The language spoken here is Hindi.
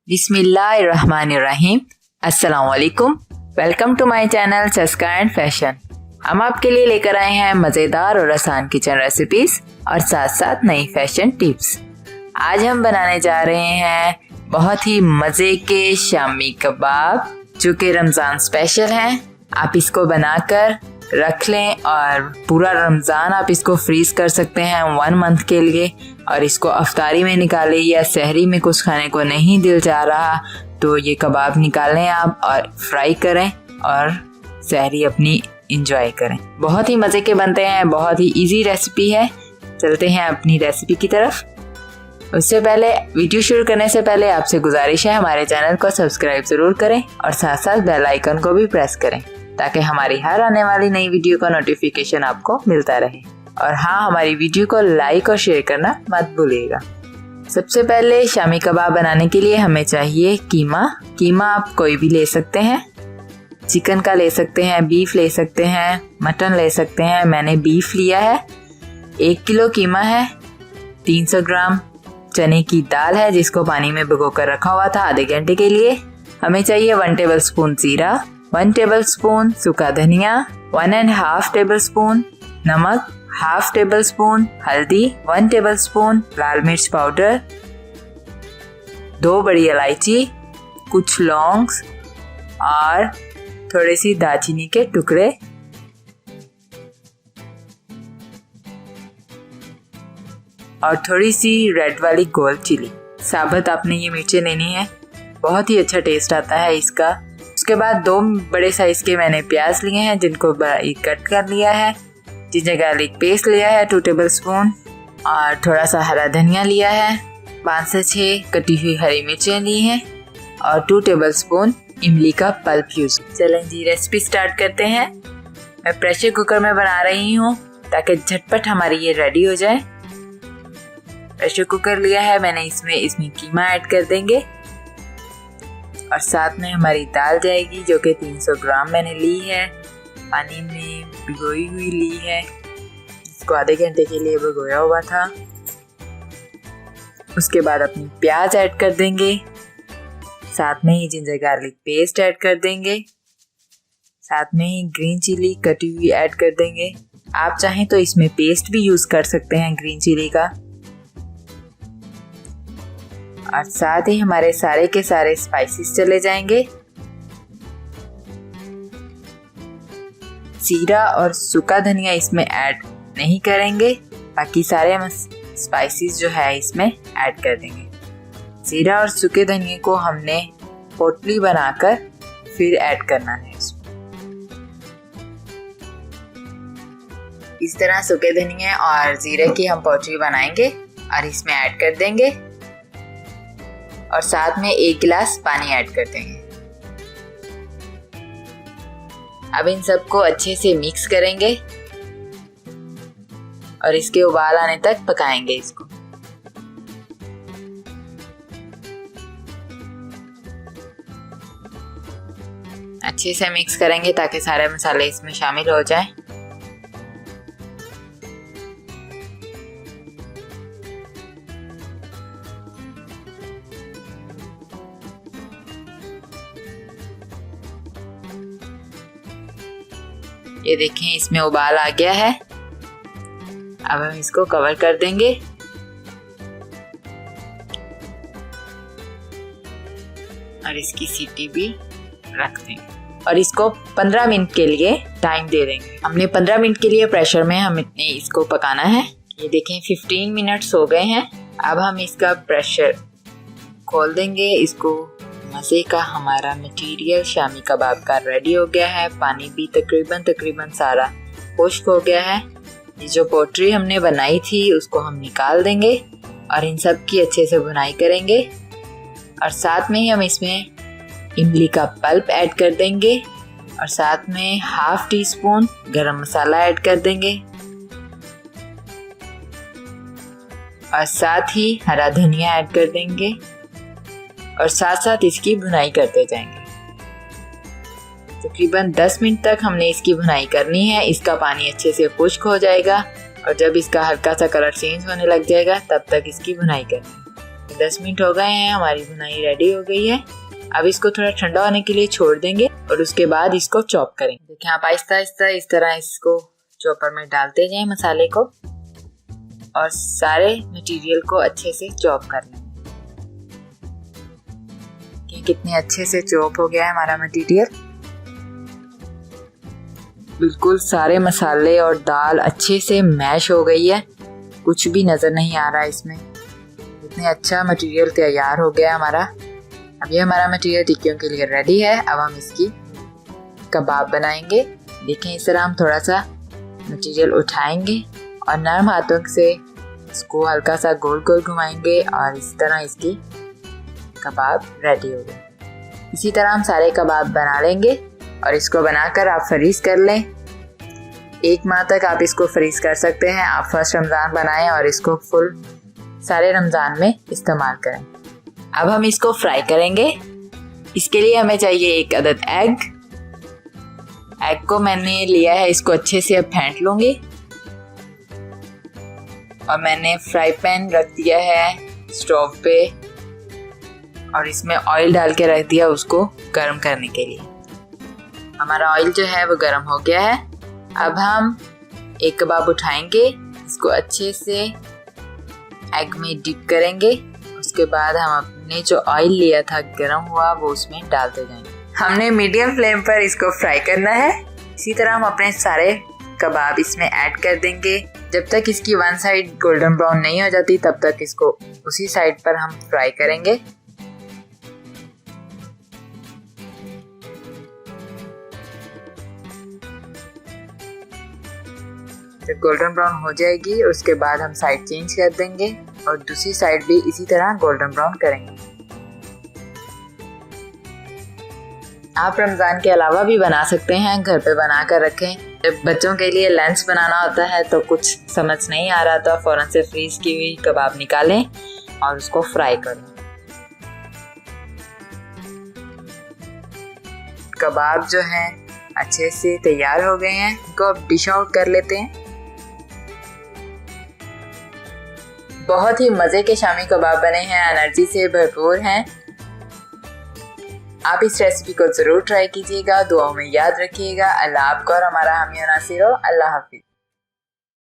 बिस्मिल्लाहिर्रहमानिर्रहीम। अस्सलाम वालेकुम। वेलकम टू माय चैनल चस्का एंड फैशन। हम आपके लिए लेकर आए हैं मज़ेदार और आसान किचन रेसिपीज और साथ साथ नई फैशन टिप्स। आज हम बनाने जा रहे हैं बहुत ही मज़े के शामी कबाब जो कि रमज़ान स्पेशल हैं। आप इसको बनाकर रख लें और पूरा रमज़ान आप इसको फ्रीज कर सकते हैं 1 मंथ के लिए। और इसको अफ्तारी में निकालें या सहरी में कुछ खाने को नहीं दिल चाह रहा तो ये कबाब निकालें आप और फ्राई करें और सहरी अपनी इंजॉय करें। बहुत ही मज़े के बनते हैं, बहुत ही इजी रेसिपी है। चलते हैं अपनी रेसिपी की तरफ। उससे पहले वीडियो शुरू करने से पहले आपसे गुजारिश है हमारे चैनल को सब्सक्राइब ज़रूर करें और साथ साथ बेल आइकन को भी प्रेस करें ताकि हमारी हर आने वाली नई वीडियो का नोटिफिकेशन आपको मिलता रहे। और हाँ, हमारी वीडियो को लाइक और शेयर करना मत भूलिएगा। सबसे पहले शामी कबाब बनाने के लिए हमें चाहिए कीमा आप कोई भी ले सकते हैं। चिकन का ले सकते हैं, बीफ ले सकते हैं, मटन ले सकते हैं। मैंने बीफ लिया है। 1 किलो कीमा है। 300 ग्राम चने की दाल है जिसको पानी में भिगो कर रखा हुआ था आधे घंटे के लिए। हमें चाहिए 1 टेबल स्पून जीरा, 1 टेबल स्पून सूखा धनिया, 1.5 टेबल स्पून नमक, 1/2 टेबल स्पून हल्दी, 1 टेबल स्पून लाल मिर्च पाउडर, 2 बड़ी इलायची, कुछ लौंग्स और थोड़ी सी दालचीनी के टुकड़े और थोड़ी सी रेड वाली गोल चिली। साबुत आपने ये मिर्चें लेनी है, बहुत ही अच्छा टेस्ट आता है इसका। उसके बाद 2 बड़े साइज के मैंने प्याज लिए हैं जिनको कट कर लिया है। जिंजर गार्लिक पेस्ट लिया है 2 टेबल स्पून और थोड़ा सा हरा धनिया लिया है। 5 से 6 कटी हुई हरी मिर्चें ली हैं और 2 टेबल स्पून इमली का पल्प यूज। चलें जी, रेसिपी स्टार्ट करते हैं। मैं प्रेशर कुकर में बना रही हूँ ताकि झटपट हमारी ये रेडी हो जाए। प्रेशर कुकर लिया है मैंने, इसमें कीमा ऐड कर देंगे और साथ में हमारी दाल जाएगी जो कि 300 ग्राम मैंने ली है, पानी में भिगोई हुई ली है। इसको आधे घंटे के लिए भिगोया हुआ था। उसके बाद अपनी प्याज ऐड कर देंगे, साथ में ही जिंजर गार्लिक पेस्ट ऐड कर देंगे, साथ में ही ग्रीन चिली कटी हुई ऐड कर देंगे। आप चाहें तो इसमें पेस्ट भी यूज कर सकते हैं ग्रीन चिली का। और साथ ही हमारे सारे के सारे स्पाइसेस चले जाएंगे। जीरा और सूखा धनिया इसमें ऐड नहीं करेंगे, बाकी सारे स्पाइसेस जो है इसमें ऐड कर देंगे। जीरा और सूखे धनिया को हमने पोटली बनाकर फिर ऐड करना है इसमें। इस तरह सूखे धनिया और जीरे की हम पोटली बनाएंगे और इसमें ऐड कर देंगे और साथ में 1 गिलास पानी ऐड कर देंगे। अब इन सबको अच्छे से मिक्स करेंगे और इसके उबाल आने तक पकाएंगे इसको। अच्छे से मिक्स करेंगे ताकि सारे मसाले इसमें शामिल हो जाएं। ये देखें इसमें उबाल आ गया है। अब हम इसको कवर कर देंगे और इसकी सीटी भी रख देंगे और इसको 15 मिनट के लिए टाइम दे देंगे। हमने 15 मिनट के लिए प्रेशर में हमने इसको पकाना है। ये देखें 15 मिनट्स हो गए हैं। अब हम इसका प्रेशर खोल देंगे। इसको मज़े का हमारा मटेरियल शामी कबाब का रेडी हो गया है। पानी भी तकरीबन सारा खुश्क हो गया है। ये जो पोटरी हमने बनाई थी उसको हम निकाल देंगे और इन सब की अच्छे से भुनाई करेंगे और साथ में ही हम इसमें इमली का पल्प ऐड कर देंगे और साथ में 1/2 टीस्पून गरम मसाला ऐड कर देंगे और साथ ही हरा धनिया ऐड कर देंगे और साथ साथ इसकी भुनाई करते जाएंगे। तकरीबन 10 मिनट तक हमने इसकी भुनाई करनी है। इसका पानी अच्छे से खुश्क हो जाएगा और जब इसका हल्का सा कलर चेंज होने लग जाएगा तब तक इसकी भुनाई करनी है। 10 मिनट हो गए हैं, हमारी भुनाई रेडी हो गई है। अब इसको थोड़ा ठंडा होने के लिए छोड़ देंगे और उसके बाद इसको चॉप करेंगे। देखिए आप आहिस्ता आहिस्ता इस तरह इसको चॉपर में डालते जाएं मसाले को और सारे मटेरियल को अच्छे से चॉप कर लें। कितने अच्छे से चॉप हो गया है हमारा मटेरियल। बिल्कुल सारे मसाले और दाल अच्छे से मैश हो गई है, कुछ भी नजर नहीं आ रहा है इसमें। इतने अच्छा मटेरियल तैयार हो गया हमारा। अब ये हमारा मटेरियल टिक्कियों के लिए रेडी है। अब हम इसकी कबाब बनाएंगे। देखें इस तरह हम थोड़ा सा मटेरियल उठाएंगे और नरम हाथों से इसको हल्का सा गोल गोल घुमाएंगे और इस तरह इसकी कबाब रेडी हो गई। इसी तरह हम सारे कबाब बना लेंगे और इसको बनाकर आप फ्रीज कर लें। 1 माह तक आप इसको फ्रीज कर सकते हैं। आप फर्स्ट रमज़ान बनाएं और इसको फुल सारे रमज़ान में इस्तेमाल करें। अब हम इसको फ्राई करेंगे। इसके लिए हमें चाहिए 1 अदद एग को मैंने लिया है, इसको अच्छे से अब फेंट लूँगी और मैंने फ्राई पैन रख दिया है स्टोव पे और इसमें ऑयल डाल के रख दिया उसको गर्म करने के लिए। हमारा ऑयल जो है वो गर्म हो गया है। अब हम एक कबाब उठाएंगे, इसको अच्छे से एग में डिप करेंगे। उसके बाद हम अपने जो ऑयल लिया था गर्म हुआ वो उसमें डालते जाएंगे। हमने मीडियम फ्लेम पर इसको फ्राई करना है। इसी तरह हम अपने सारे कबाब इसमें ऐड कर देंगे। जब तक इसकी 1 साइड गोल्डन ब्राउन नहीं हो जाती तब तक इसको उसी साइड पर हम फ्राई करेंगे। जब गोल्डन ब्राउन हो जाएगी उसके बाद हम साइड चेंज कर देंगे और दूसरी साइड भी इसी तरह गोल्डन ब्राउन करेंगे। आप रमज़ान के अलावा भी बना सकते हैं, घर पे बना कर रखें। जब बच्चों के लिए लंच बनाना होता है तो कुछ समझ नहीं आ रहा तो फ़ौरन से फ्रीज की हुई कबाब निकालें और उसको फ्राई करें। कबाब जो हैं अच्छे से तैयार हो गए हैं, इनको अब डिश आउट कर लेते हैं। बहुत ही मज़े के शामी कबाब बने हैं, एनर्जी से भरपूर हैं। आप इस रेसिपी को ज़रूर ट्राई कीजिएगा। दुआओं में याद रखिएगा। अल्लाह आपको और हमारा हामी और नासिर हो। अल्लाह हाफिज़।